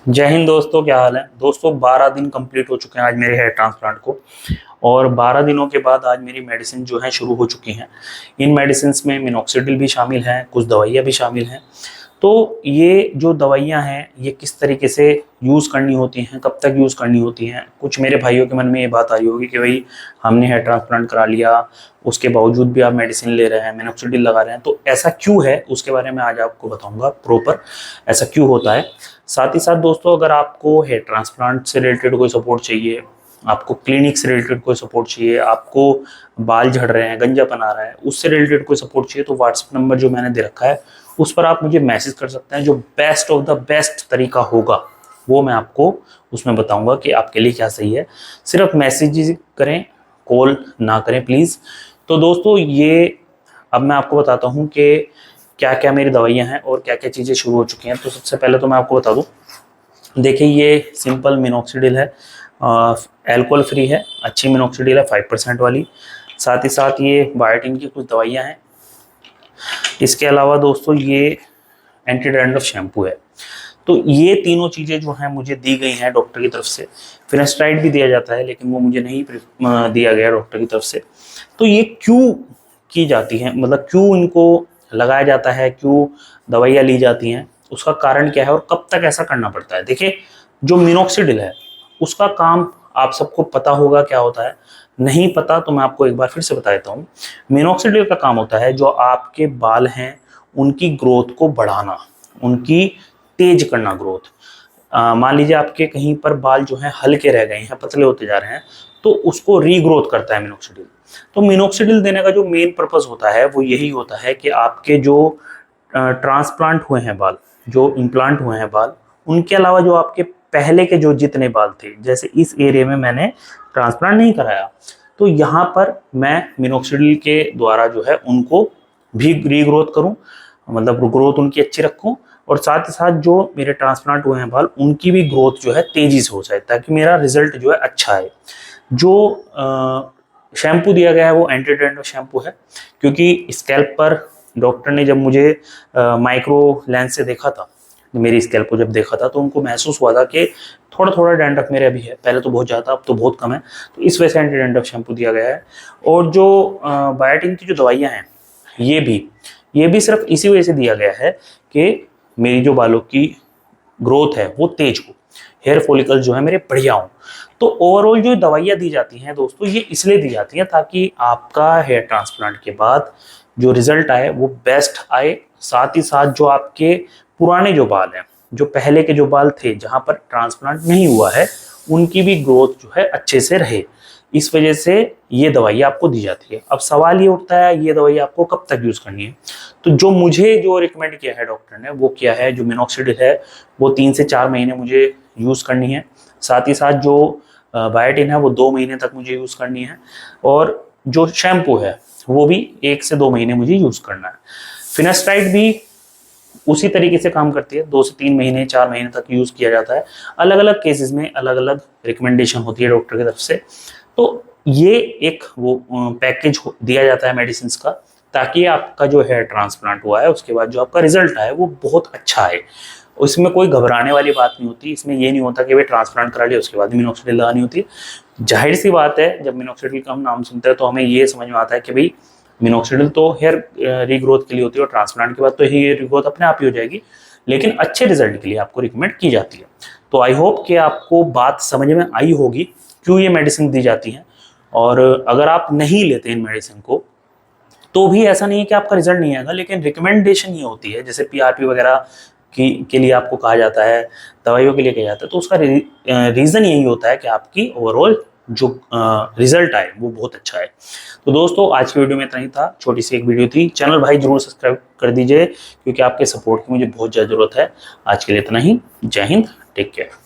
जय हिंद दोस्तों, क्या हाल है दोस्तों। 12 दिन कंप्लीट हो चुके हैं आज मेरे हेयर ट्रांसप्लांट को। और 12 दिनों के बाद आज मेरी मेडिसिन जो है शुरू हो चुकी हैं। इन मेडिसिन में मिनॉक्सिडिल भी शामिल हैं, कुछ दवाइयाँ भी शामिल हैं। तो ये जो दवाइयाँ हैं ये किस तरीके से यूज़ करनी होती हैं, कब तक यूज़ करनी होती हैं। कुछ मेरे भाइयों के मन में ये बात आ रही होगी कि भाई हमने हेयर ट्रांसप्लांट करा लिया, उसके बावजूद भी आप मेडिसिन ले रहे हैं, मिनॉक्सिडिल लगा रहे हैं, तो ऐसा क्यों है उसके बारे में आज आपको बताऊंगा प्रॉपर ऐसा क्यों होता है। साथ ही साथ दोस्तों, अगर आपको हेयर ट्रांसप्लांट से रिलेटेड कोई सपोर्ट चाहिए, आपको क्लिनिक से रिलेटेड कोई सपोर्ट चाहिए, आपको बाल झड़ रहे हैं, गंजापन आ रहा है, उससे रिलेटेड कोई सपोर्ट चाहिए, तो व्हाट्सएप नंबर जो मैंने दे रखा है उस पर आप मुझे मैसेज कर सकते हैं। जो बेस्ट ऑफ द बेस्ट तरीका होगा वो मैं आपको उसमें बताऊंगा कि आपके लिए क्या सही है। सिर्फ मैसेज करें, कॉल ना करें प्लीज़। तो दोस्तों ये अब मैं आपको बताता हूँ कि क्या क्या मेरी दवाइयाँ हैं और क्या क्या चीज़ें शुरू हो चुकी हैं। तो सबसे पहले तो मैं आपको बता दूं, देखिए ये सिंपल मिनॉक्सिडिल है, अल्कोहल फ्री है, अच्छी मिनॉक्सिडिल है 5% वाली। साथ ही साथ ये बायोटिन की कुछ दवाइयाँ हैं। इसके अलावा दोस्तों ये एंटी डैंड्रफ शैम्पू है। तो ये तीनों चीज़ें जो हैं मुझे दी गई हैं डॉक्टर की तरफ से। फिनेस्ट्राइड भी दिया जाता है लेकिन वो मुझे नहीं दिया गया डॉक्टर की तरफ से। तो ये क्यों की जाती हैं, मतलब क्यों इनको लगाया जाता है, क्यों दवाइयाँ ली जाती हैं, उसका कारण क्या है और कब तक ऐसा करना पड़ता है। देखिए जो मिनॉक्सिडिल है उसका काम आप सबको पता होगा क्या होता है। नहीं पता तो मैं आपको एक बार फिर से बता देता हूँ। मिनॉक्सिडिल का काम होता है जो आपके बाल हैं उनकी ग्रोथ को बढ़ाना, उनकी तेज करना ग्रोथ। मान लीजिए आपके कहीं पर बाल जो हैं हल्के रह गए हैं, पतले होते जा रहे हैं, तो उसको रीग्रोथ करता है मिनॉक्सिडिल। तो मिनॉक्सिडिल देने का जो मेन पर्पस होता है वो यही होता है कि आपके जो ट्रांसप्लांट हुए हैं बाल, जो इम्प्लांट हुए हैं बाल, उनके अलावा जो आपके पहले के जो जितने बाल थे, जैसे इस एरिया में मैंने ट्रांसप्लांट नहीं कराया तो यहाँ पर मैं मिनॉक्सिडिल के द्वारा जो है उनको भी रीग्रोथ करूँ, मतलब ग्रोथ उनकी अच्छी रखूँ। और साथ ही साथ जो मेरे ट्रांसप्लांट हुए हैं बाल उनकी भी ग्रोथ जो है तेजी से हो जाए ताकि मेरा रिजल्ट जो है अच्छा है। जो शैम्पू दिया गया है वो एंटी डैंड्रफ शैम्पू है, क्योंकि स्कैल्प पर डॉक्टर ने जब मुझे माइक्रो लेंस से देखा था, मेरी स्कैल्प को जब देखा था तो उनको महसूस हुआ था कि थोड़ा थोड़ा डैंड्रफ मेरे अभी है, पहले तो बहुत ज़्यादा अब तो बहुत कम है। तो इस वजह से एंटी डैंड्रफ शैम्पू दिया गया है। और जो बायोटिन की जो दवाइयाँ हैं ये भी सिर्फ इसी वजह से दिया गया है कि मेरी जो बालों की ग्रोथ है वो तेज हो, हेयर फॉलिकल जो है मेरे बढ़िया हों। तो ओवरऑल जो दवाइयाँ दी जाती हैं दोस्तों ये इसलिए दी जाती हैं ताकि आपका हेयर ट्रांसप्लांट के बाद जो रिजल्ट आए वो बेस्ट आए। साथ ही साथ जो आपके पुराने जो बाल हैं, जो पहले के जो बाल थे जहाँ पर ट्रांसप्लांट नहीं हुआ है, उनकी भी ग्रोथ जो है अच्छे से रहे, इस वजह से ये दवाई आपको दी जाती है। अब सवाल ये उठता है ये दवाई आपको कब तक यूज़ करनी है। तो जो मुझे जो रिकमेंड किया है डॉक्टर ने वो क्या है, जो मिनॉक्सिडिल है वो 3 से 4 महीने मुझे यूज़ करनी है। साथ ही साथ जो बायोटिन है वो 2 महीने तक मुझे यूज़ करनी है। और जो शैम्पू है वो भी 1 से 2 महीने मुझे यूज़ करना है। फिनेस्ट्राइड भी उसी तरीके से काम करती है, 2 से 3 महीने 4 महीने तक यूज़ किया जाता है। अलग अलग केसेस में अलग अलग रिकमेंडेशन होती है डॉक्टर की तरफ से। तो ये एक वो पैकेज दिया जाता है मेडिसिन का, ताकि आपका जो हेयर ट्रांसप्लांट हुआ है उसके बाद जो आपका रिजल्ट आए वो बहुत अच्छा आए। इसमें कोई घबराने वाली बात नहीं होती। इसमें ये नहीं होता कि भाई ट्रांसप्लांट करा लिया उसके बाद मिनॉक्सिडिल लगानी होती है। जाहिर सी बात है जब मिनॉक्सिडिल का हम नाम सुनते हैं तो हमें ये समझ में आता है कि भाई मिनॉक्सिडिल तो हेयर रीग्रोथ के लिए होती है और ट्रांसप्लांट के बाद तो हेयर रीग्रोथ अपने आप ही हो जाएगी, लेकिन अच्छे रिजल्ट के लिए आपको रिकमेंड की जाती है। तो आई होप कि आपको बात समझ में आई होगी क्यों ये मेडिसिन दी जाती हैं। और अगर आप नहीं लेते इन मेडिसिन को तो भी ऐसा नहीं है कि आपका रिजल्ट नहीं आएगा, लेकिन रिकमेंडेशन ये होती है, जैसे पीआरपी वगैरह के लिए आपको कहा जाता है, दवाइयों के लिए कहा जाता है, तो उसका रीज़न यही होता है कि आपकी ओवरऑल जो रिजल्ट आए वो बहुत अच्छा है। तो दोस्तों आज की वीडियो में इतना ही था, छोटी सी एक वीडियो थी। चैनल भाई जरूर सब्सक्राइब कर दीजिए क्योंकि आपके सपोर्ट की मुझे बहुत ज़्यादा ज़रूरत है। आज के लिए इतना ही। जय हिंद, टेक केयर।